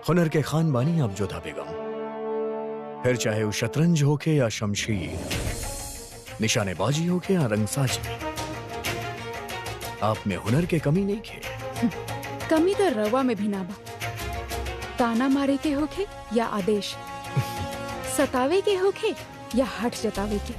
हुनर के खान बानी आप जोधा बेगम। फिर चाहे वो शतरंज होके या शमशीर, निशानेबाजी होके या रंगसाजी, आप में हुनर के कमी नहीं खे। कमी तो रवा में भी ना बा। ताना मारे के होखे या आदेश, सतावे के होखे या हट जतावे के।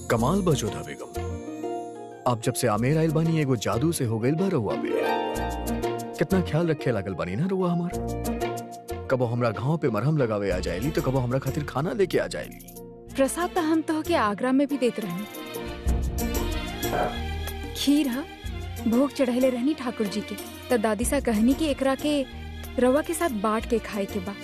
कमाल बा जोधा बेगम, आप जब से आमेर आइल बानी एगो जादू से हो गइल बा रहुआ पे। कितना ख्याल रखे लागल बानी ना रहुआ हमार। कबो हमरा घाव पे मरहम लगावे आ जाएली तो कबो हमरा खातिर खाना लेके आ जाएली। प्रसाद तो हम तो के आगरा में भी देते रहनी। खीर हा भोग चढ़ाइले रहनी ठाकुर जी के, तो दादी सा कहनी कि एकरा के रवा के साथ बांट के खाए के बा।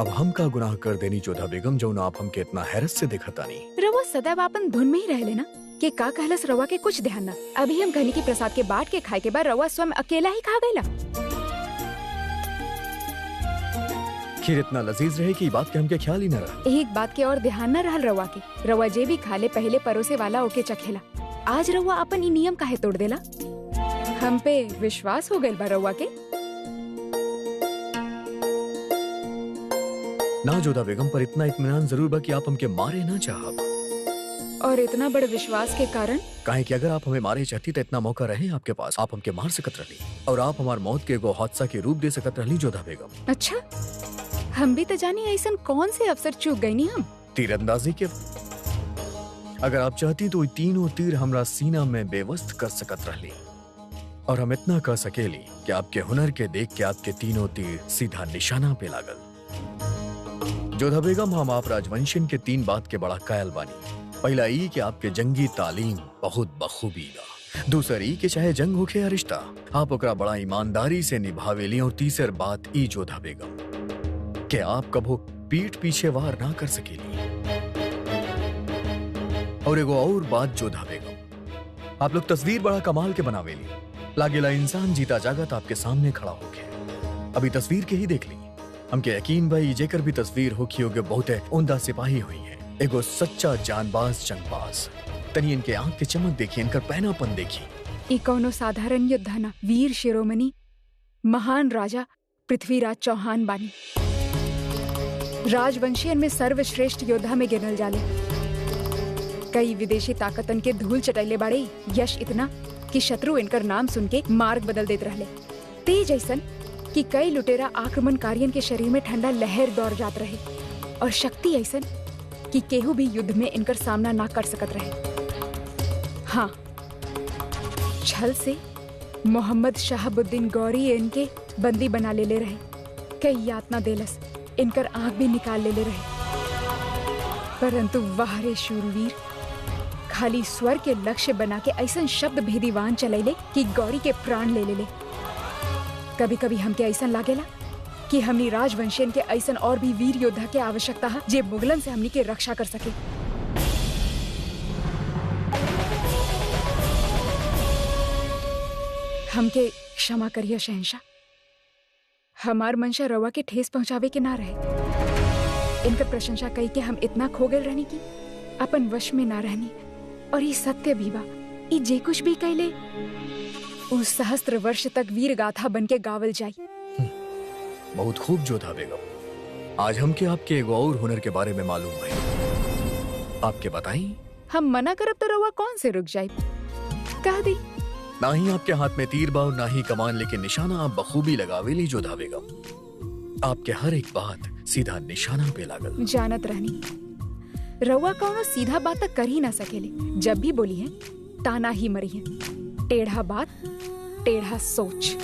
अब हम का गुनाह कर देनी जोधा बेगम जो ना आप हमके इतना हैरत से देखा तानी। रवा सदैव आपन धुन में ही रह लेना कि का कहलस रवा के कुछ ध्यान ना। अभी हम कहनी की प्रसाद के बांट के खाए के बाद रवा स्वयं अकेला ही खा गईला। खीर इतना लजीज रहे कि बात के हमके ख्याल ही न रहा। एक बात के और ध्यान न रहल रवा के, रवा जे भी खा ले पहले परोसे वाला ओके चखेला। आज रवा अपन ई नियम काहे तोड़ देला? हम पे विश्वास हो गइल बा रवा के? ना जोधा बेगम, पर इतना इत्मीनान जरूर बा कि आप हमके मारे ना चाहब। और इतना बड़े विश्वास के कारण काहे कि अगर आप हमें मारे चाहती तो इतना मौका रहे आपके पास, आप हमके मार सकत रही और आप हमार मौत के एगो हादसा के रूप दे सकत रही जोधा बेगम। अच्छा, हम भी तो जानी ऐसा कौन से अवसर चूक गई नी हम। तीरंदाजी के अगर आप चाहती तो तीनों तीर हमरा सीना में बेवस्त कर सकत रही, और हम इतना कर सकेली कि आपके हुनर के देख के आपके तीनों तीर सीधा निशाना पे लागल। जोधा बेगम, हम आप राजवंशियन के 3 बात के बड़ा कायल बानी। पहला ई कि आपके जंगी तालीम बहुत बखूबी बा। दूसर ई कि चाहे जंग होके या रिश्ता, आप ओकरा बड़ा ईमानदारी से निभावेली। और तीसर बात ई जोधा बेगम कि आप कभो पीठ पीछे वार ना कर सकेली। और एगो और बात जोधा बेगम, आप लोग तस्वीर बड़ा कमाल के बनावेली। लागेला इंसान जीता जागत आपके सामने खड़ा होके। अभी तस्वीर के ही देख ली, हमके यकीन भाई जेकर भी तस्वीर होखी होगे बहुत उमदा सिपाही हुई है, एगो सच्चा जानबाज जंगबाज। तनी इनके आंख के चमक देखिए, इनकर पहनापन देखिए। ई कौनो साधारण योद्धा ना, वीर शिरोमणि महान राजा पृथ्वीराज चौहान बानी। राजवंशियन में सर्वश्रेष्ठ योद्धा में गिनल जाले। कई विदेशी ताकतन के धूल चटैले बाड़े। यश इतना कि शत्रु इनकर नाम सुन के मार्ग बदल देत रहले। तेज ऐसन कि कई लुटेरा आक्रमणकारियन के शरीर में ठंडा लहर दौड़ जात रहे, और शक्ति ऐसन कि केहू भी युद्ध में इनकर सामना ना कर सकत रहे। हाँ, छल से मोहम्मद शहाबुद्दीन गौरी इनके बंदी बना ले रहे। कई यातना देलस, इनकर आंख भी निकाल ले रहे। परंतु वाह रे शूरवीर, खाली स्वर के लक्ष्य बना के ऐसन शब्द भेदीवान चलैले कि गौरी के प्राण ले ले। कभी कभी हमके ऐसन लागेला कि हमनी राजवंशियन के ऐसन और भी वीर योद्धा के आवश्यकता है जे मुगलन से हमनी के रक्षा कर सके। हमके क्षमा करिए शहंशाह, हमार मंशा रवा के ठेस पहुंचावे के ना रहे। इनकर प्रशंसा कई के हम इतना खो गए रहनी की अपन वश में ना रहनी। और ये सत्य भी बा, ये जे कुछ भी कहले उस सहस्त्र वर्ष तक वीर गाथा बन के गावल जाई। बहुत खूब जोधा बेगम, आज हमके आपके एगो और हुनर के बारे में मालूम है, आपके बताई। हम मना करब तो रवा कौन से रुक जाई? कह दी। ना ही आपके हाथ में तीर बा और ना ही कमान, लेकिन निशाना आप बखूबी लगावेली जोधा बेगम। आपके हर एक बात सीधा निशाना पे लागल। जानत रहनी रवा कौनो सीधा बात तक कर ही ना सकेले। जब भी बोली है ताना ही मरी है। टेढ़ा बात टेढ़ा सोच।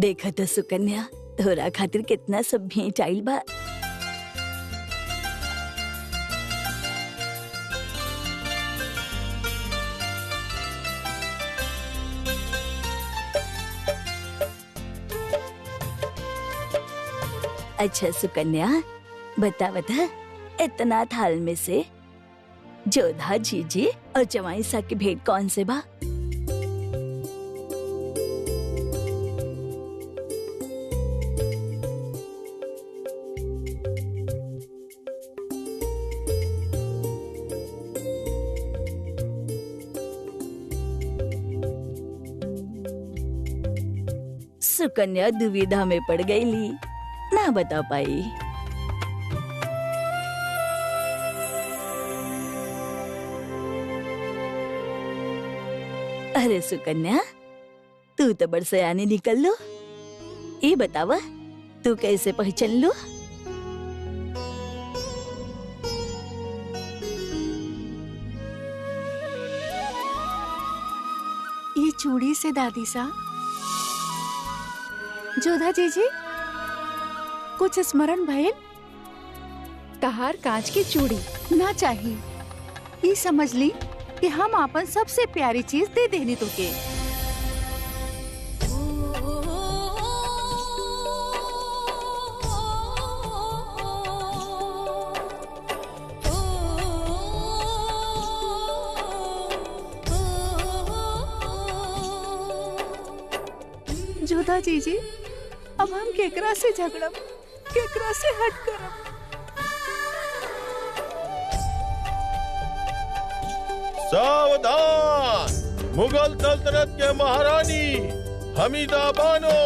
देखा तो सुकन्या, तोरा खातिर कितना सब भेंट आइल बा। अच्छा सुकन्या, बता इतना थाल में से जोधा जीजी और जवाई सा की भेंट कौन से बा? सुकन्या दुविधा में पड़ गई ली, ना बता पाई। अरे सुकन्या, तू तो बड़ सयानी निकल लो। ये बतावा, तू कैसे पहचान लो? ये चूड़ी से दादी सा। जोधा जीजी, कुछ स्मरण भइल? तहार कांच की चूड़ी ना चाहिए। ये समझ ली कि हम अपन सबसे प्यारी चीज दे देनी तुके। जोधा जीजी, अब हम केकरा से झगड़ब, केकरा से हट करब? सावधान! मुगल सल्तनत के महारानी हमीदा बानो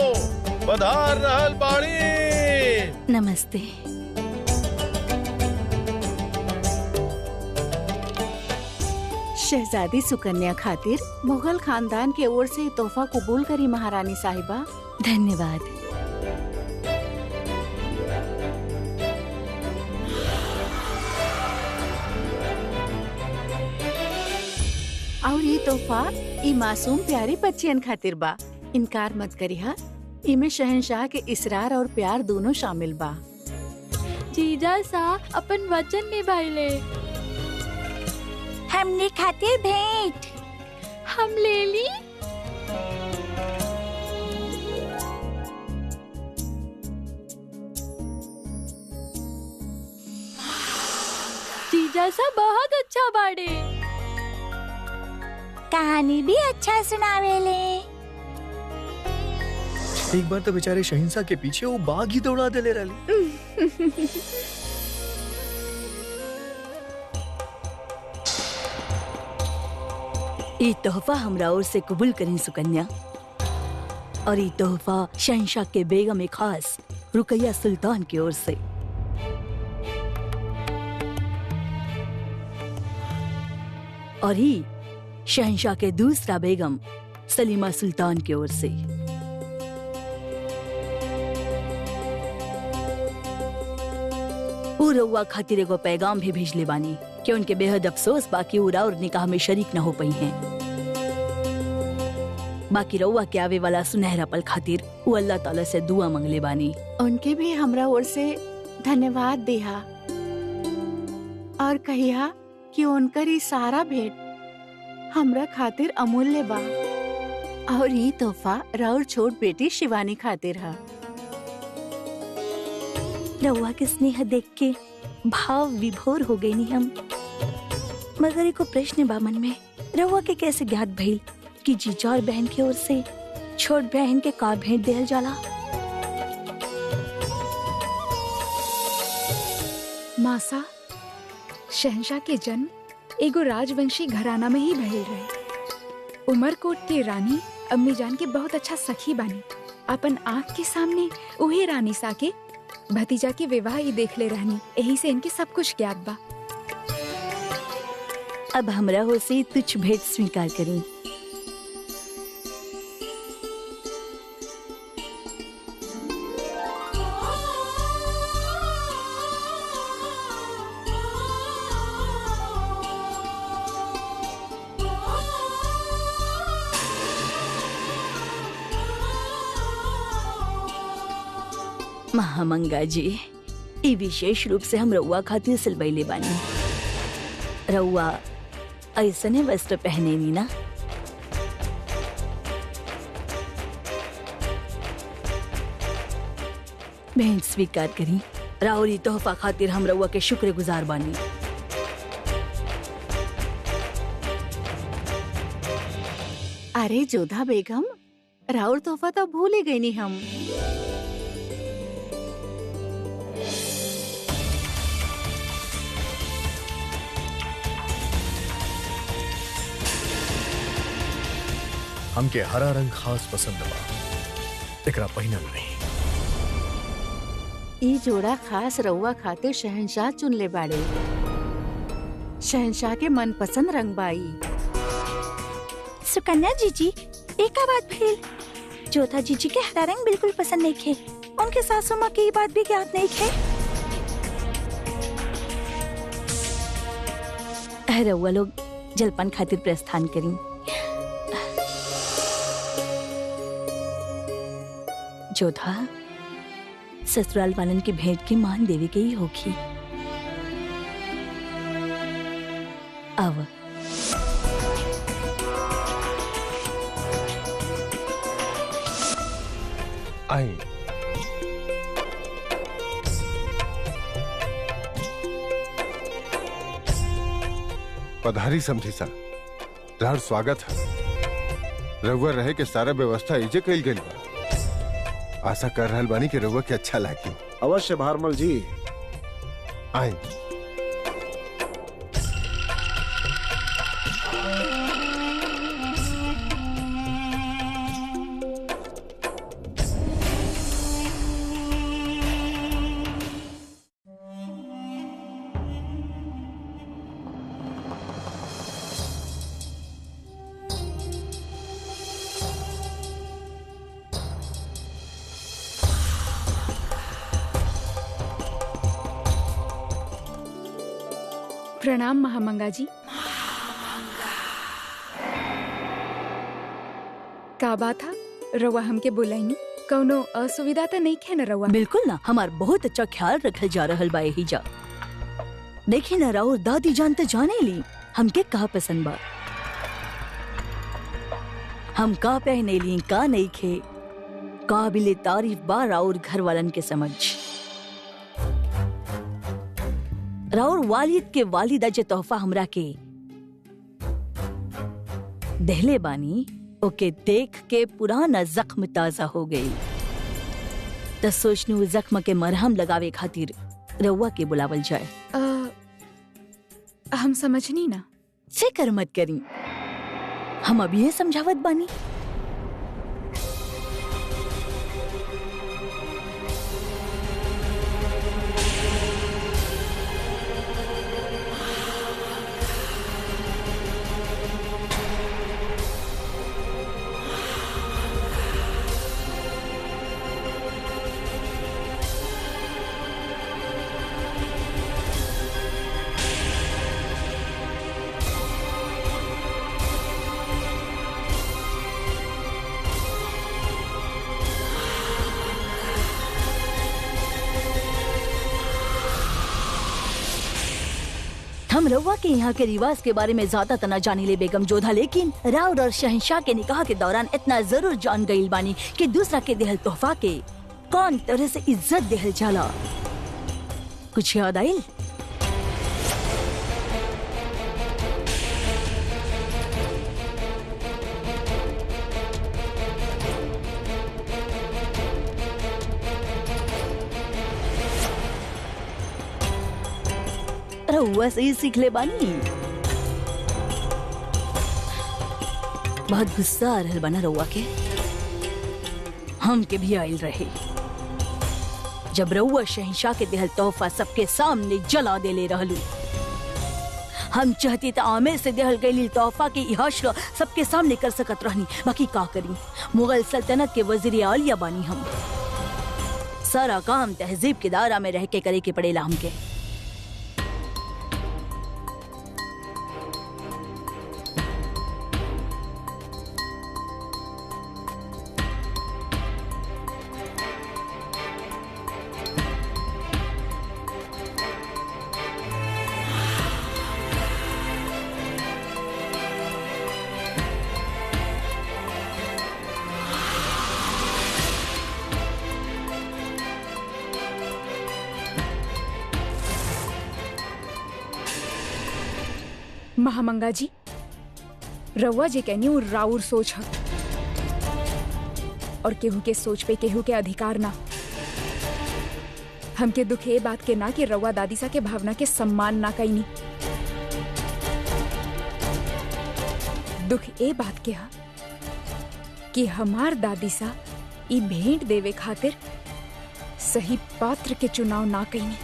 पधार रहल बाड़ी। नमस्ते। शहजादी सुकन्या खातिर मुगल खानदान के ओर से तोहफा कबूल करी महारानी साहिबा। धन्यवाद। और ये तोहफा ई मासूम प्यारी बच्चियन खातिर बा। इनकार मत करिहा, इमे शहंशाह के इसरार और प्यार दोनों शामिल बा। जीजा सा अपन वचन निभाइले। हमने खातिर भेंट हम ले ली। जीजा सा बहुत अच्छा बाड़े। कहानी भी अच्छा सुनावेले। एक बार तो बेचारे शहिंसा के पीछे वो बाघ ही दौड़ा देले रही। ये तोहफा हमरा ओर से कबूल करें सुकन्या। और ये तोहफा शहंशाह के बेगम खास रुकैया सुल्तान की ओर से। और ये शहंशाह के दूसरा बेगम सलीमा सुल्तान की ओर से। वो रउआ खातिर एगो पैगाम भी भेजले बानी कि उनके बेहद अफसोस बाकी उरा और निकाह में शरीक न हो पाई हैं। बाकी रउआ के आवे वाला सुनहरा पल खातिर वो अल्लाह ताला से दुआ मंगले बानी। उनके भी हमरा ओर से धन्यवाद दिहा और कहिया कि उनकर ई सारा भेंट हमरा खातिर अमूल्य बा। और ये तोहफा राउर छोट बेटी शिवानी खातिर है। रउआ के स्नेह देख के भाव विभोर हो गई नी हम। मगर एको प्रश्न बा मन में, रउआ के कैसे ज्ञात भइल कि जीजा और बहन की ओर से छोट बहन के का भेंट देल जाला? मासा, शहंशाह के जन्म एगो राजवंशी घराना में ही भइल रहे। उमरकोट के रानी अम्मी जान के बहुत अच्छा सखी बानी। अपन आँख के सामने उहे रानी सा के भतीजा के विवाह ही देख ले रहनी। यही से इनके सब कुछ ज्ञात बा। अब हमरा हो से तुच्छ भेंट स्वीकार करी। महामंगा जी, ई विशेष रूप से हम रउआ खातिर सिलवैले बानी। रउआ ऐसने वस्त्र पहने नी ना? भेंट स्वीकार करी। राउरी तोहफा खातिर हम रउआ के शुक्रगुजार बानी। अरे जोधा बेगम, राउर तोहफा तो भूल ही गई नी हम। हमके हरा रंग खास पसंद बा, एकरा पहिनल नहीं। ई जोड़ा खास रउआ खातिर शहंशाह चुन ले बाड़े। शहंशाह के मनपसंद रंग बाई। सुकन्या जीजी, एक बात भइल। जोधा जीजी के हरा रंग बिल्कुल पसंद नहीं खे। उनके सासू माँ की बात भी ज्ञात नहीं खे। रउआ लोग जलपान खातिर प्रस्थान करी। जोधा, ससुराल वालन की भेंट की मान देवी के ही होगी। अब आई पधारी समझी सा, रार स्वागत है। रउआ रहे के सारा व्यवस्था इजे कइल गइल बा। आशा कर रहल बानी कि रउआ के अच्छा लागी। अवश्य भारमल जी। आई प्रणाम महामंगा जी। का बात था? रउआ हमके बुलाईनी? कौनो असुविधा तो नहीं खे न रउआ? बिल्कुल ना, हमार बहुत अच्छा ख्याल रखल जा रहल बा यही जा। देखी ना राउर दादी जान तो जाने ली हमके का पसंद बा, हम का पहने ली का नहीं खे। काबिले तारीफ बा राउर घर वालन के समझ। राउर वालिद के वालिदा जे तोहफा हमरा के देहले बानी, ओके देख के पुराना जख्म ताजा हो गई। तो सोचनू जख्म के मरहम लगावे खातिर रउआ के बुलावल जाए। हम समझनी ना। फिक्र मत करी, हम अभी ये समझावत बानी। हम रउआ के यहाँ के रिवाज के बारे में ज्यादा तना जानी ले बेगम जोधा, लेकिन राउर और शहंशाह के निकाह के दौरान इतना जरूर जान गईल बानी कि दूसरा के देहल तोहफा के कौन तरह से इज्जत देहल जाला। कुछ याद आइल? रउआ से ही सीख ले बानी। बहुत गुस्सा आ रहल बना रउआ के। हम के भी आइल रहे जब रउआ शहंशाह के देहल तोहफा सबके सामने जला दे ले रहलू। हम चाहती तो आमिर से देहल गई तोहफा की इहाशरा सबके सामने कर सकत रहनी, बाकी का करी, मुगल सल्तनत के वजीर आलिया बानी हम। सारा काम तहजीब के दायरा में रह के करे के पड़ेला हमके। महामंगा जी, रउआ जे कहनी उ राउर सोच है, और केहू के सोच पे केहू के अधिकार ना। हमके दुख ए बात के ना कि रउआ दादी सा के भावना के सम्मान ना कईनी। दुख ए बात के हा कि हमार दादी सा ई भेंट देवे खातिर सही पात्र के चुनाव ना कईनी।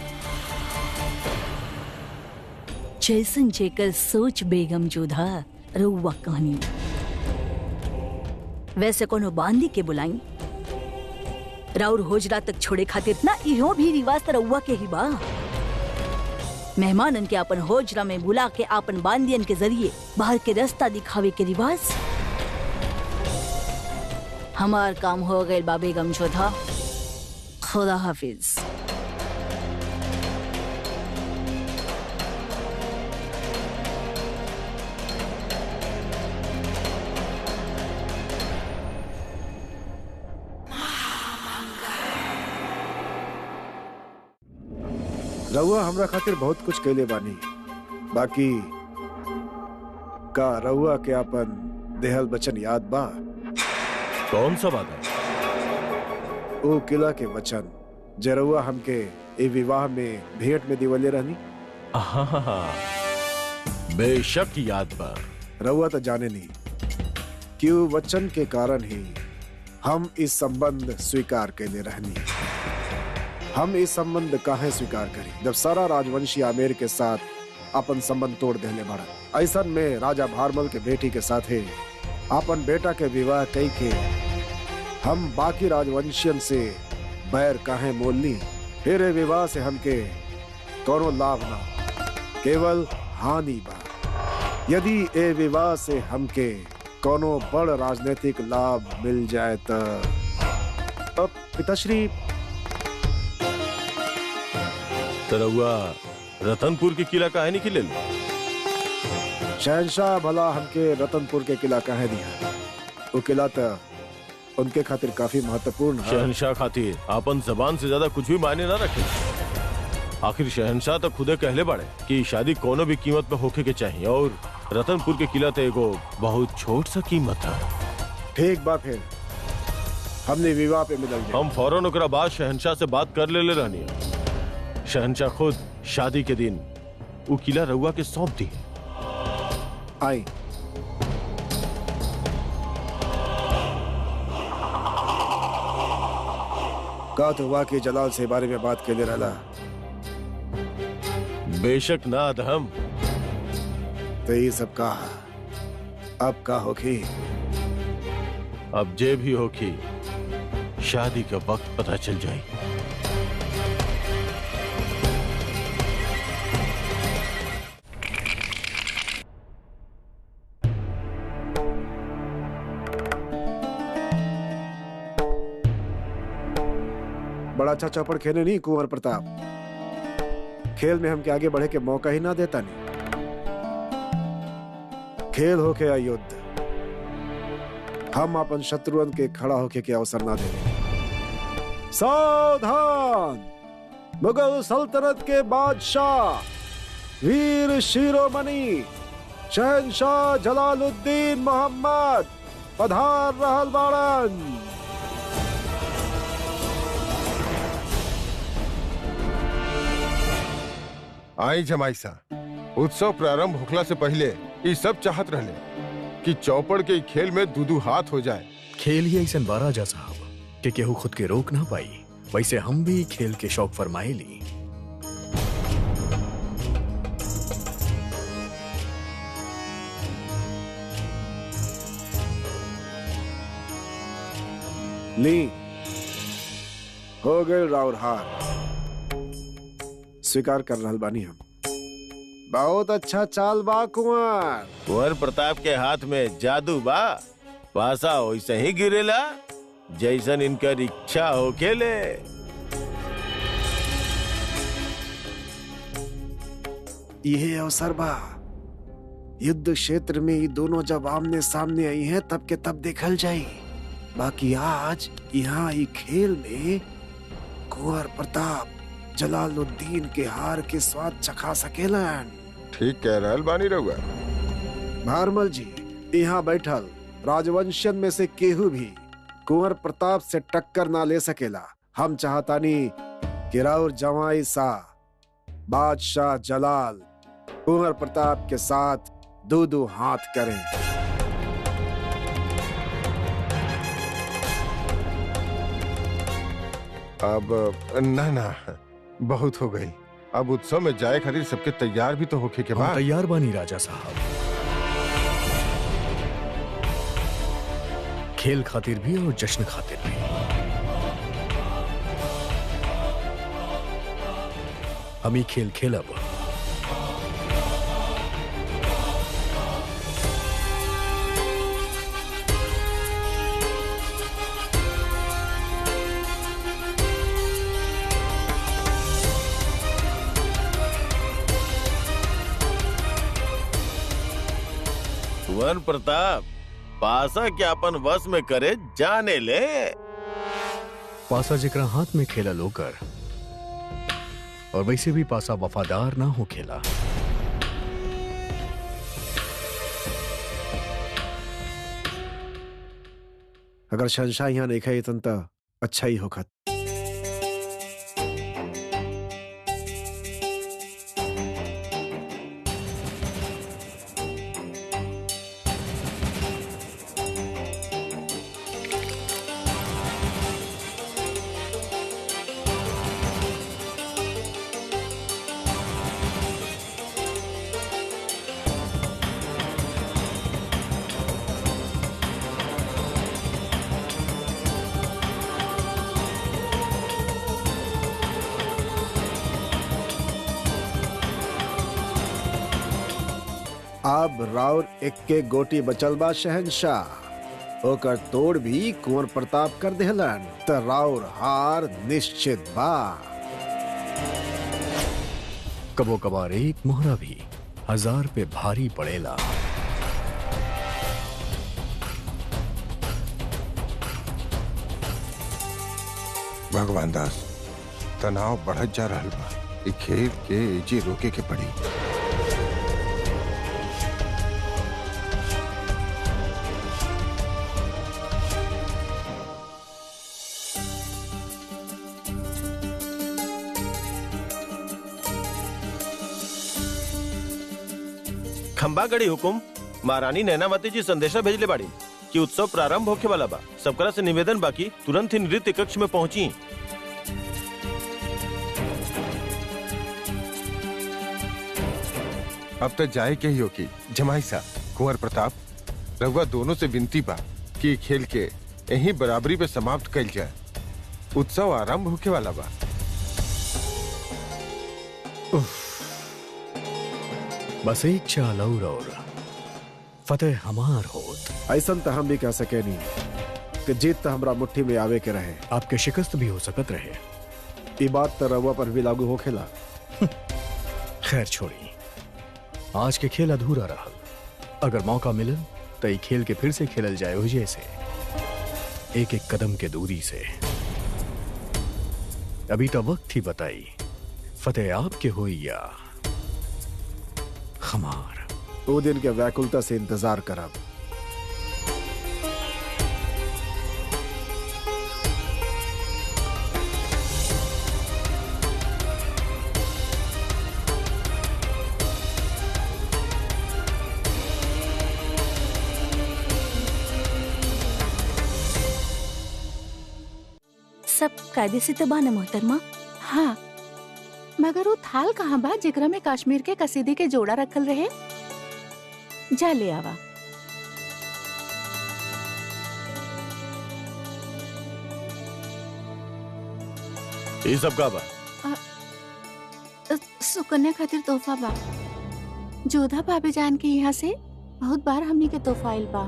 जैसन जेकर सोच बेगम जोधा रउआ कहानी वैसे कोनो बांदी के बुलाई राउर होजरा तक छोड़े खातिर ना इहो भी रिवाज त रउआ के ही बा। मेहमानन के अपन होजरा में बुला के अपन बांदियन के जरिए बाहर के रास्ता दिखावे के रिवाज। हमार काम हो गए बा बेगम जोधा, खुदा हाफिज। रउआ हमरा खातिर बहुत कुछ कैले बानी, बाकी का रउआ के अपन देहल वचन याद बा? कौन सा बात है? ओ किला के वचन जे रउआ हमके ए विवाह में भेंट में दिवले रहनी। बेशक याद बा। रउआ तो जाने नहीं कि वो वचन के कारण ही हम इस संबंध स्वीकार कैले रहनी। हम इस संबंध काहे स्वीकार करी जब सारा राजवंशी आमेर के साथ अपन संबंध तोड़ देने बड़ा। ऐसन में राजा भारमल के बेटी के साथ है अपन बेटा के विवाह कई के हम बाकी राजवंशियन से बैर काहे मोल ली। फिर ए विवाह से हमके कोनो लाभ ना, केवल हानि बा। यदि ए विवाह से हमके कोनो बड़ राजनीतिक लाभ मिल जाए तो पिताश्री रउआ रतनपुर के किला काहे नहीं खिले? शहंशाह भला हमके रतनपुर के किला काहे दिया? वो किला तो उनके खातिर काफी महत्वपूर्ण है। शहंशाह खातिर अपन जबान से ज्यादा कुछ भी मायने ना रखे। आखिर शहंशाह तो खुदे कहले बाड़े कि शादी कोनो भी कीमत पे होके के चाहिए, और रतनपुर के किला तो एगो बहुत छोट सा कीमत है। ठीक बा, फिर हमने विवाह पे मिलल जाए। हम फौरन ओकरा बाद शहंशाह से बात कर ले रहनी है। शहंशाह खुद शादी के दिन वो किला रउआ के सौंप दी। आई का तो वाकई जलाल से बारे में बात के लिए रहला? बेशक ना अदहम। तो ये सब कहा अब का होगी? अब जे भी होगी शादी का वक्त पता चल जाए। बड़ा अच्छा चौपड़ खेले नहीं कुंवर प्रताप। खेल में हमके आगे बढ़े के मौका ही ना देता नहीं। खेल होके या युद्ध, हम अपन शत्रुअन के खड़ा होके के अवसर ना दे। सावधान! मुगल सल्तनत के बादशाह वीर शिरोमणि शहंशाह जलालुद्दीन मोहम्मद पधार रहल बाड़न। आई जमाईसा, उत्सव प्रारंभ होखला से पहले ये सब चाहत रहले कि चौपड़ के खेल में दूधू हाथ हो जाए। खेल ही ऐसा बारा जा साहब कि केहू खुद के रोक ना पाई। वैसे हम भी खेल के शौक फरमाए ली। ली हो गए राउर हार, स्वीकार कर रहल बानी हम। बहुत अच्छा चाल बा कुंवर। कुंवर प्रताप के हाथ में जादू बा। पासा वैसे ही गिरेला जैसन इनकर इच्छा हो खेले। यह अवसर बा। युद्ध क्षेत्र में ये दोनों जब आमने सामने आई हैं तब के तब देखल जाई। बाकी आज यहाँ ये खेल में कुंवर प्रताप जलालुद्दीन के हार के स्वाद चखा सकेलन। ठीक कह रहल बानी रहुआ। भारमल जी, यहाँ बैठल राजवंशियन में से केहू भी कुंवर प्रताप से टक्कर ना ले सकेला। हम चाहतानी कि राउर जवाई सा बादशाह जलाल कुंवर प्रताप के साथ दो हाथ करें। अब ना बहुत हो गई। अब उत्सव में जाए खातिर सबके तैयार भी तो होके के हम बाद। तैयार बानी राजा साहब, खेल खातिर भी और जश्न खातिर भी। हम ही खेल खेलब। कुंवर प्रताप पासा के अपन वश में करे जाने ले। पासा जिकरा हाथ में खेला लोकर, और वैसे भी पासा वफादार ना हो खेला। अगर शहंशाह यहाँ नहीं खाई तो अच्छा ही होगा। अब राउर इक्के गोटी बचल बा शहंशाह, ओकर तोड़ भी कुंवर प्रताप कर देहलन त राउर हार निश्चित बा। कबो कबार एक मोहरा भी 1000 पे भारी पड़ेला। भगवान दास, तनाव बढ़त जा रहल बा। इ खेल के एजे रोके के पड़ी। खंबा गड़ी हुकुम, महारानी नैनावती जी संदेशा भेजले बाड़ी कि उत्सव प्रारंभ होके वाला बा। सबकरा से निवेदन बाकी तुरंत ही नृत्य कक्ष में पहुंची। अब तक जाए के ही होगी। जमाई साहब, कुंवर प्रताप, रघुआ दोनों से विनती बा कि खेल के यही बराबरी पे समाप्त कल जाए। उत्सव आरंभ होके वाला बा। बस एक चाल और फतेह हमार होत। ऐसा तो हम भी कह सके नहीं कि जीत तो हमरा मुट्ठी में आवे के रहे। आपके शिकस्त भी हो सकत रहे। ये बात तो रहुआ पर भी लागू हो खेला। खैर छोड़ी, आज के खेल अधूरा रहल। अगर मौका मिले तो ये खेल के फिर से खेलल जाए हो जैसे, एक एक कदम के दूरी से। अभी तो वक्त ही बताई, फतेह आपके हो या हमार। वो दिन के व्याकुलता से इंतजार करब। सब कायदे से तो बाना मोहतरमा। हाँ, मगर वो थाल कहाँ बा जेकरा में कश्मीर के कसीदे के जोड़ा रखल रहे? जा ले आवा। ये सब का बा? सुकन्या खातिर तोहफा बा। जोधा भाभी जान के यहाँ से बहुत बार हमनी के तोहफा आइल बा।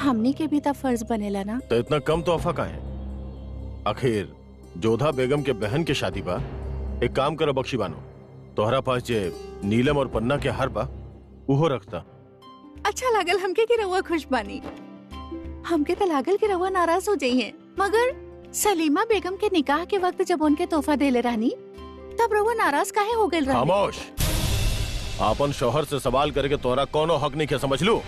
हमनी के भी तब फर्ज बनेला ना। तो इतना कम तोहफा का है? आखिर जोधा बेगम के बहन के शादी बा। एक काम करो बख्शी बानो, तोहरा पास जे नीलम और पन्ना के हार बा उहो रखता। अच्छा लागल हमके कि रउआ खुश बानी। हमके तो लागल कि रउआ नाराज हो जाइए, मगर सलीमा बेगम के निकाह के वक्त जब उनके तोहफा देले रहनी तब रउआ नाराज काहे हो गइल रहनी? खामोश। आपन शौहर से सवाल करके तोहरा कोनो हक नहीं है, समझ लू।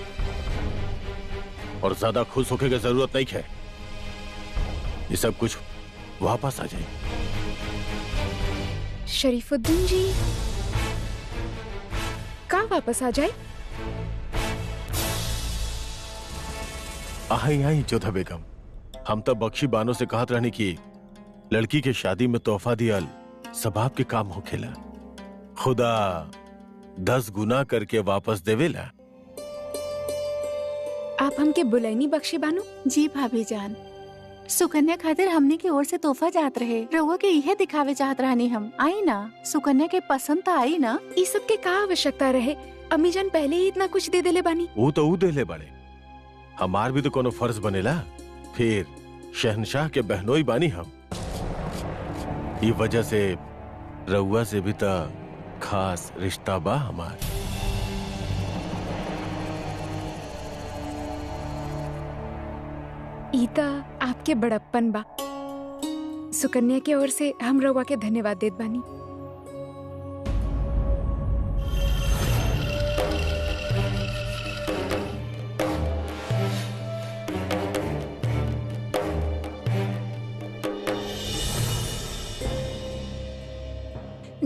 और ज्यादा खुश होके की जरूरत नहीं है, ये सब कुछ वापस आ जाए। शरीफुद्दीन जी कहाँ वापस आ जाए? आई आई जोधा बेगम, हम तो बख्शी बानो से कहत रहने की लड़की के शादी में तोहफा दियल सबाब के काम होखेला, खुदा 10 गुना करके वापस देवेला। आप हमके बुलाइनी बख्शी बानो? जी भाभी जान, सुकन्या खातिर हमने की ओर से तोहफा जात रहे, रउआ के इहे दिखावे चाहत रहनी हम। आई ना, सुकन्या के पसंद तो आई ना। ये सब के का आवश्यकता रहे? अम्मी जान पहले ही इतना कुछ दे देले बानी। वो तो ऊ देले बड़े, हमार भी तो कोनो फर्ज बनेला। फिर शहनशाह के बहनोई बानी हम, ये वजह से रउआ से भी तो खास रिश्ता बा हमार। ईता आपके बड़प्पन बा। सुकन्या के ओर से हम रउआ के धन्यवाद देत बानी।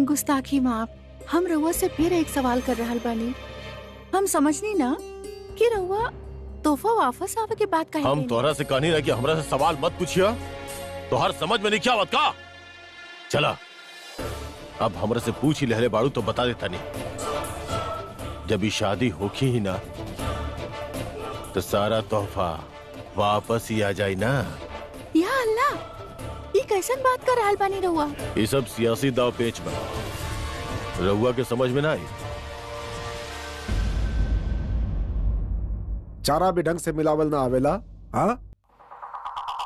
गुस्ताखी माफ, हम रउआ से फिर एक सवाल कर रहल बानी। हम समझनी ना कि रउआ तोहफा वापस आवे के बाद कहे हम तोहरा से कहनी ना कि हमरा से सवाल मत पूछिया, तो हर समझ में नहीं क्या बात का। चला अब हमरा से पूछ ही लहले बाड़ू तो बता देता नहीं, जब ये शादी होखी ही ना तो सारा तोहफा वापस ही आ जाए ना। या अल्लाह, ये कैसन बात कर रहल बानी रउआ? ये सब सियासी दाव पेच बा, रउआ के समझ में ना आई। चारा भी ढंग से मिलावल ना आवेला। हाँ,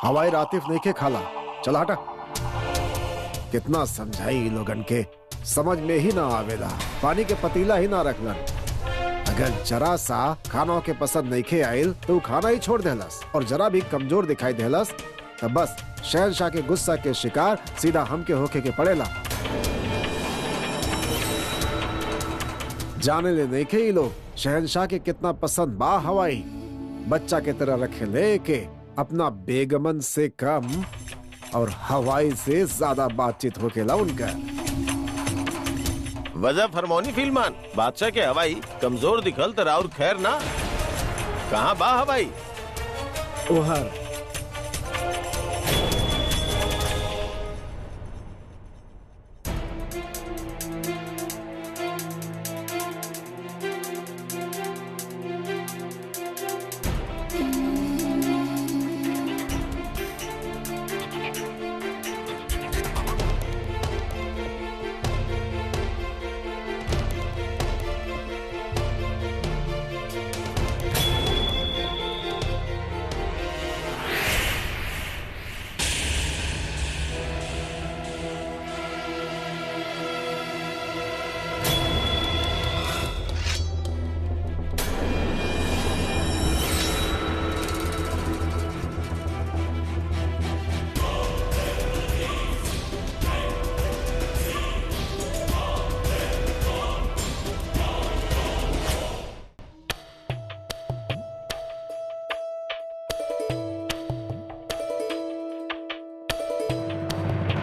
हवाई रातिफ नहीं के खाला। चल हटा। कितना समझाई लोगन के, समझ में ही ना आवेला। पानी के पतीला ही ना रखलन। अगर जरा सा खाना के पसंद नहीं खे आयल तो खाना ही छोड़ देलस, और जरा भी कमजोर दिखाई देलस तो बस शहनशाह के गुस्सा के शिकार सीधा हमके होके के पड़ेला। जाने ले नहीं खे ये लोग शहनशाह के कितना पसंद बा हवाई। बच्चा के तरह रखे लेके अपना बेगमन से कम और हवाई से ज्यादा बातचीत होकेला उनका। वजह फरमौनी फिल्मान, बादशाह के हवाई कमजोर दिखल तो राउर खैर ना। कहाँ बा हवाई? ओहर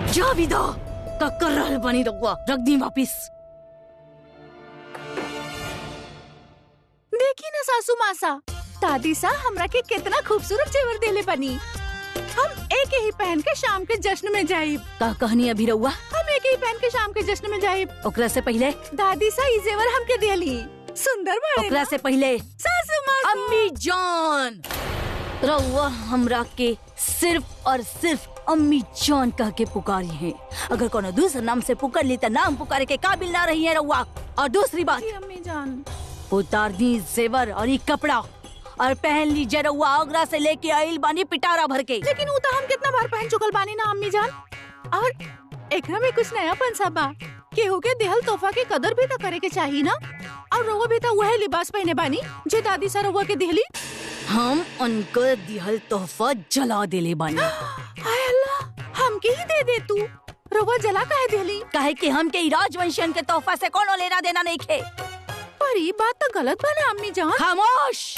जा विदा का कर रहल बनी रउआ, रख दी वापिस। देखी ना सासू मासा, दादी सा हमरा के कितना खूबसूरत जेवर देले बनी। हम एक ही पहन के शाम के जश्न में जाइब। का कहनी अभी रउआ? हम एक ही पहन के शाम के जश्न में जाइब। ओकरा से पहले दादी सा ई जेवर हमके देली, सुंदर बाड़े। ओकरा से पहले सासू मासा, अम्मी जान, रउआ हमरा के सिर्फ और सिर्फ अम्मी जान कह के पुकारी है। अगर कोनो दूसरा नाम से पुकार ली तो नाम पुकारे के काबिल ना रही है रउआ। और दूसरी बात, अम्मी जान, उतार दी जेवर और ये कपड़ा और पहन लीजिए रउआ आगरा से लेके आइल बानी पिटारा भर के। लेकिन वो तो हम कितना बार पहन चुकल बानी ना अम्मी जान। और एकरा में कुछ नयापन सा बा। केहू के देहल तोहफा की कदर भी तो करे के चाहिए ना। और रउआ भी तो वही लिबास पहने बानी जे दादी सा रउआ के देहली। हम उनको दिहल तोहफा जला देले बानी। हाय अल्लाह, हमके ही दे दे तू। रउआ जला काहे देहली? काहे कि हम के राजवंशियन के तोहफा से कोनो लेना देना नहीं खे। पर ये बात तो गलत बा ना अम्मी जान। खामोश।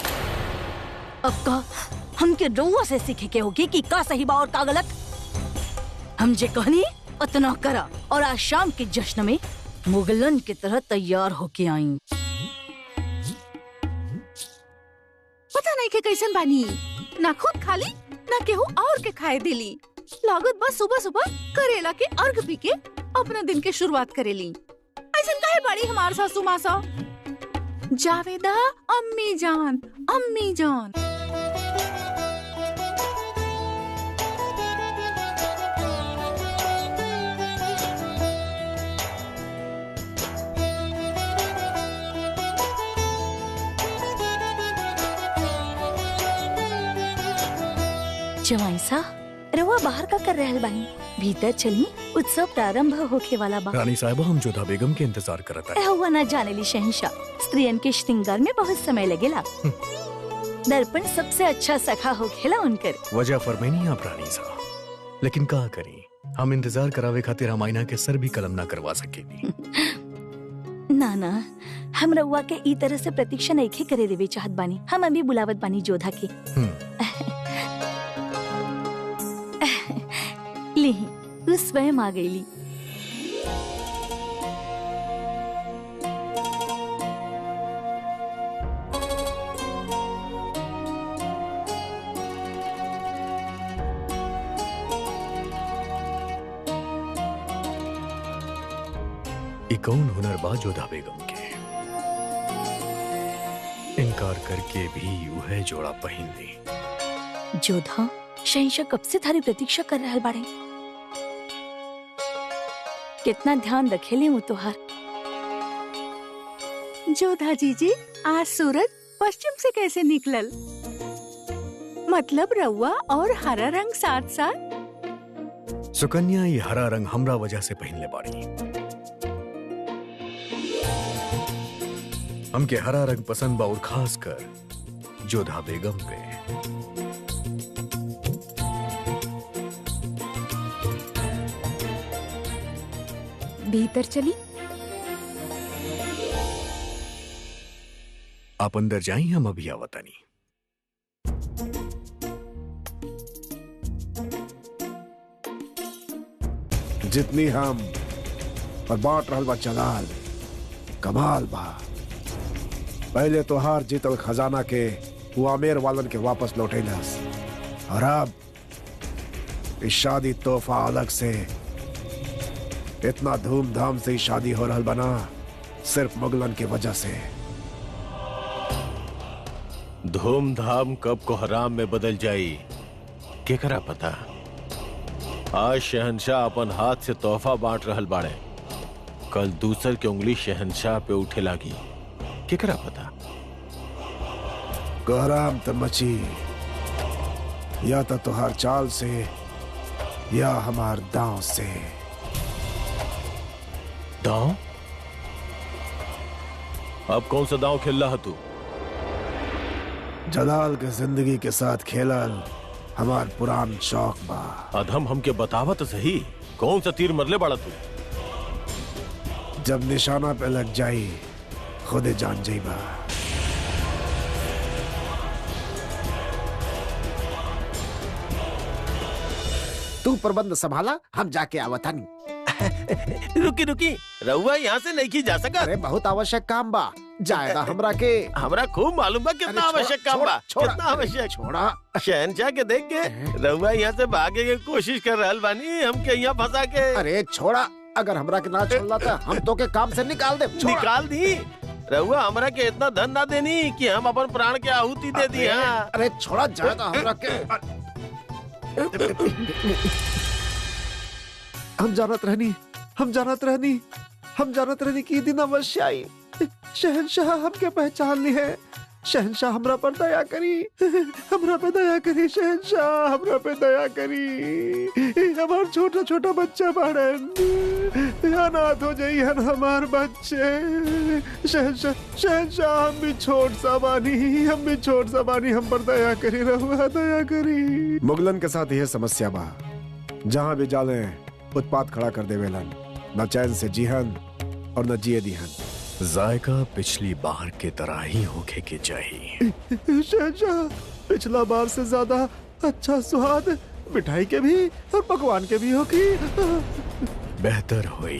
अब का हमके रउआ से सीखे के होगी कि का सही बा और का गलत। हम जे कहनी उतना करा और आज शाम के जश्न में मुगलन की तरह तैयार होके आई। पता नहीं के कैसन बानी, ना खुद खाली ना केहू और के खाए दिली। लागत बस सुबह सुबह करेला के अर्घ पी के अपना दिन के शुरुआत करेली। ऐसन काहे बाड़ी हमार सासू माँ सा। जावेदा अम्मी जान, अम्मी जान। जवाई सा रउआ बाहर का कर रहल बानी, भीतर चली, उत्सव प्रारंभ होके वाला बा। रानी साहबा हम जोधा बेगम के इंतजार करत है। रउआ ना जानेली शहंशाह, स्त्रियन के श्रृंगार में बहुत समय लगेला। दर्पण सबसे अच्छा सखा होखेला उनकर। वजह फरमाइनी आप रानी साहब, लेकिन का करी, हम इंतजार करावे खातिर हम आईना के सर भी कलम ना करवा सकेली। ना ना, हम रउआ के ई तरह से प्रतीक्षा नहीं करे देवे चाहत बानी। हम अभी बुलावत बानी जोधा के। लिही, तू स्वयं आ गईली। कौन हुनर बा जोधा बेगम के, इनकार करके भी वह जोड़ा पहन ली। जोधा, शहंशाह कब से थारी प्रतीक्षा कर रहल बाड़े। कितना ध्यान रखेली वो तोहार। जोधा जीजी, आज सूरज पश्चिम से कैसे निकलल? मतलब रउआ और हरा रंग साथ साथ। सुकन्या ये हरा रंग हमरा वजह से पहनले बाड़ी। हमके हरा रंग पसंद बा और खास कर जोधा बेगम पे। भीतर चली। आप अंदर जाइए, हम अभी आवतानी। जितनी हम पर बांट रहल बा जलाल, कमाल बा। पहले तो हार जीतल खजाना के वो आमेर वालन के वापस लौटेलस, और अब इस शादी तोहफा अलग से। इतना धूमधाम से शादी हो रहल बना सिर्फ मुगलन की वजह से। धूमधाम कब कोहराम में बदल जाई केकरा पता। आज शहंशाह अपन हाथ से तोहफा बांट रहल बाड़े, कल दूसर की उंगली शहंशाह पे उठे लागी केकरा पता। कोहराम तो मची या तो तुहार चाल से या हमार दांव से। दांव? अब कौन सा दांव खेल रहा तू? जलाल के जिंदगी के साथ खेलल हमार पुरान शौक बा। अधम हमके बतावा तो सही, कौन सा तीर मरले बाड़ा तू? जब निशाना पे लग जाई खुदे जान जाइबा। तू प्रबंध संभाला, हम जाके आवतानी। रुकी रुकी, रउआ यहाँ से नहीं की जा सका। अरे बहुत आवश्यक काम बा, जाएगा हमरा के। हमरा खूब मालूम बा कितना आवश्यक काम बा। कितना आवश्यक। छोड़ा शहंशाह के देख के रउआ यहाँ से भागे के कोशिश कर रहल बानी, हमके यहाँ फंसा के। अरे छोड़ा, अगर हमरा के ना छोड़ला तो हम तो के काम से निकाल दे। निकाल दी? रउआ हमरा के इतना धन ना देनी कि हम अपन प्राण के आहुति दे दी। अरे छोड़ा, जाएगा हमरा के। हम जानत रहनी कि दिन अवश्य आई। शहंशाह हमके पहचान ली है। शहंशाह हमरा पर दया करी, हमरा पे दया करी। शहंशाह हमरा पे दया करी। हमार छोटा छोटा बच्चा बाड़न, अनाथ हो जाई हन हमार बच्चे। शहंशाह हम भी छोट सा बानी, हम पर दया करी, रहुआ दया करी। मुगलन के साथ यह समस्या बा, जहाँ भी जाले उत्पात खड़ा कर देवेलन। न चैन से जीहन और न जिए दीहन। जायका पिछली बार के तरह ही होके के चाहिए। शहंशाह, पिछला बार से ज्यादा अच्छा स्वाद मिठाई के भी और पकवान के भी होगी। बेहतर हुई।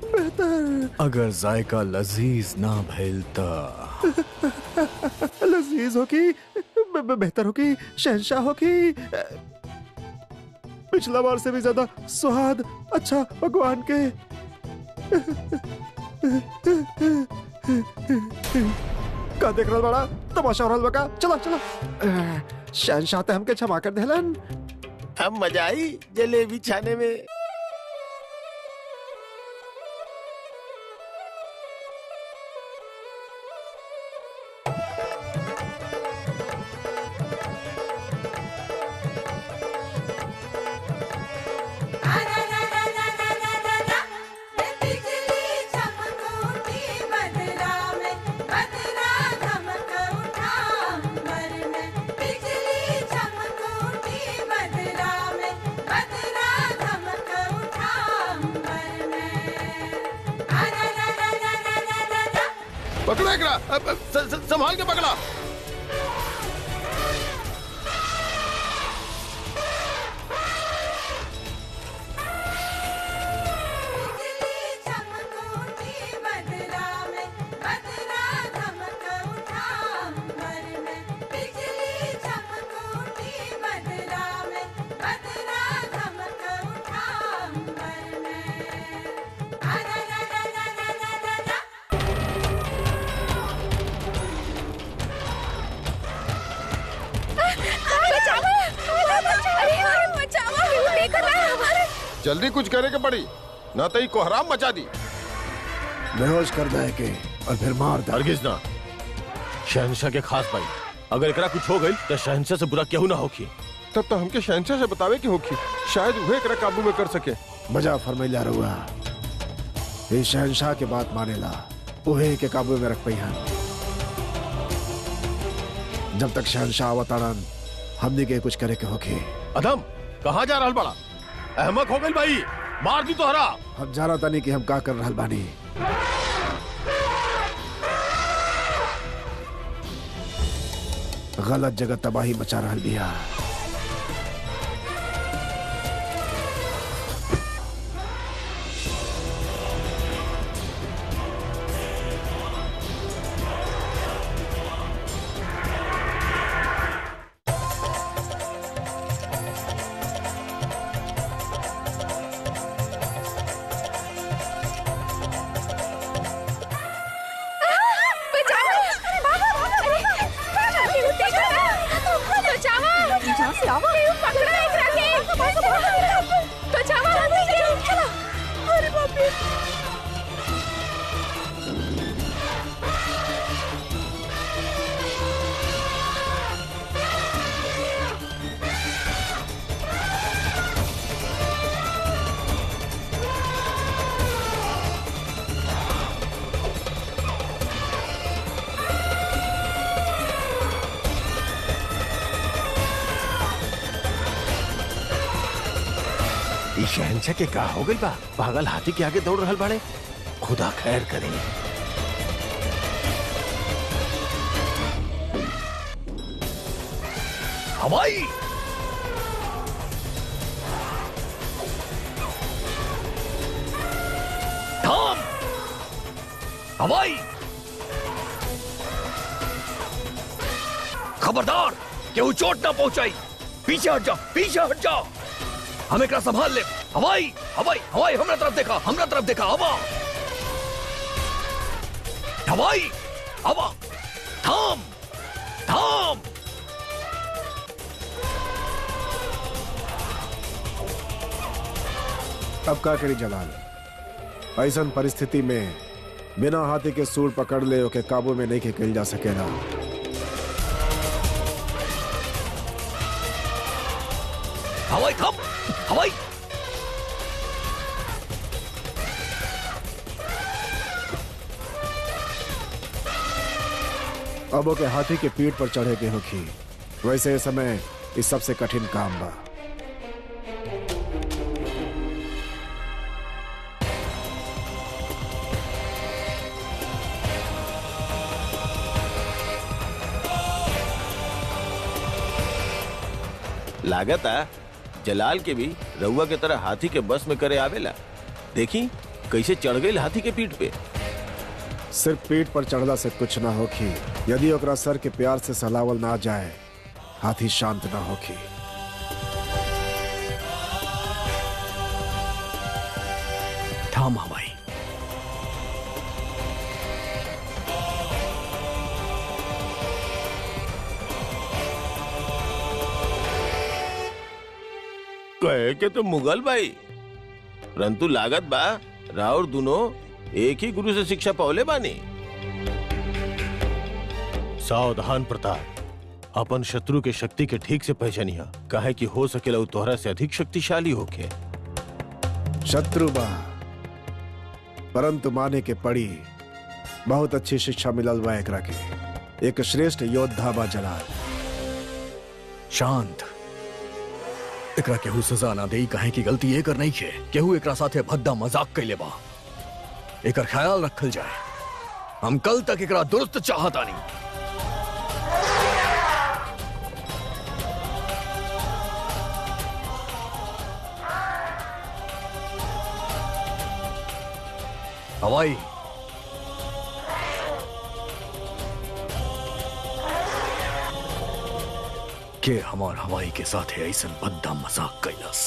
बेहतर। अगर जायका लजीज ना भइल त लजीज होगी, बेहतर होगी, शहंशाह होगी। पिछला बार से भी ज्यादा स्वाद अच्छा भगवान के। का देख रहा बड़ा तमाशा हो रहा बका। चलो चलो। शहंशाह ते हमके क्षमा कर देलन। अब मजा आई जलेबी छाने में। पकड़ा एकरा, संभाल के पकड़ा। जल्दी कुछ करे के पड़ी, ना तो कोहराम मचा दी। बेहोश कर दे के और फिर मार दे। हरगिज ना। शहंशाह के खास भाई, अगर एकरा कुछ हो गई तो शहंशाह से बुरा क्यों ना होगी। तब तो हमके शहंशाह से बतावे की होगी, शायद वह एकरा काबू में कर सके। बजा फरमैला रहुआ, ये शहंशाह के बात मानेला, उहे के काबू में रख पई। जब तक शहंशाह अवतारण हमने के कुछ करे के होके। अधम कहाँ जा रहल बड़ा? अहमक हो गई भाई, मार दी तोहरा। हम जाना तानी कि हम का कर रहल बानी। गलत जगह तबाही मचा रहल बिया। शहंशाह के का हो गई बा? पागल हाथी के आगे दौड़ रहल बाड़े। खुदा खैर करे। हवाई थाम, हवाई खबरदार, केहू चोट ना पहुंचाई। पीछे हट जा, पीछे हट जा। हम एकरा संभाल ले। हवाई हवाई हवाई, हमरा तरफ देखा, हमरा तरफ देखा। हवा हवाई हवा, थाम थाम। अब का करी जलाल? ऐसन परिस्थिति में बिना हाथी के सूर पकड़ ले ओके काबू में नहीं के कल जा सकेला। हवाई थम, हवाई। अब ओके हाथी के पीठ पर चढ़े के होखी। वैसे समय इस सबसे कठिन काम बा। लागता जलाल के भी रउआ के तरह हाथी के बस में करे आवेला। देखी कैसे चढ़ गई हाथी के पीठ पे। सिर्फ पीठ पर चढ़ला से कुछ ना होखी, यदि ओकरा सर के प्यार से सहलावल ना जाए हाथी शांत ना होखी। थाम हवाई। कहे के तो मुगल भाई, परंतु लागत बा राउर दोनों एक ही गुरु से शिक्षा पौले बानी। सावधान प्रताप, अपन शत्रु के शक्ति के ठीक से पहचानिया, काहे कि हो सकेला उ तोहरा से अधिक शक्तिशाली होके। शत्रु बा परंतु माने के पड़ी, बहुत अच्छी शिक्षा मिलल बा एकरा के। एक श्रेष्ठ योद्धा बा जलाल। शांत, एकरा केहू सजा ना देई, काहे की गलती एकर नहीं है। केहू एकरा साथे भद्दा मजाक कैले बा, एकर ख्याल रखल जाए। हम कल तक एकरा दुरुस्त चाहतानी। हवाई, के हमार हवाई के साथ ऐसा भद्दा मजाक कैलस।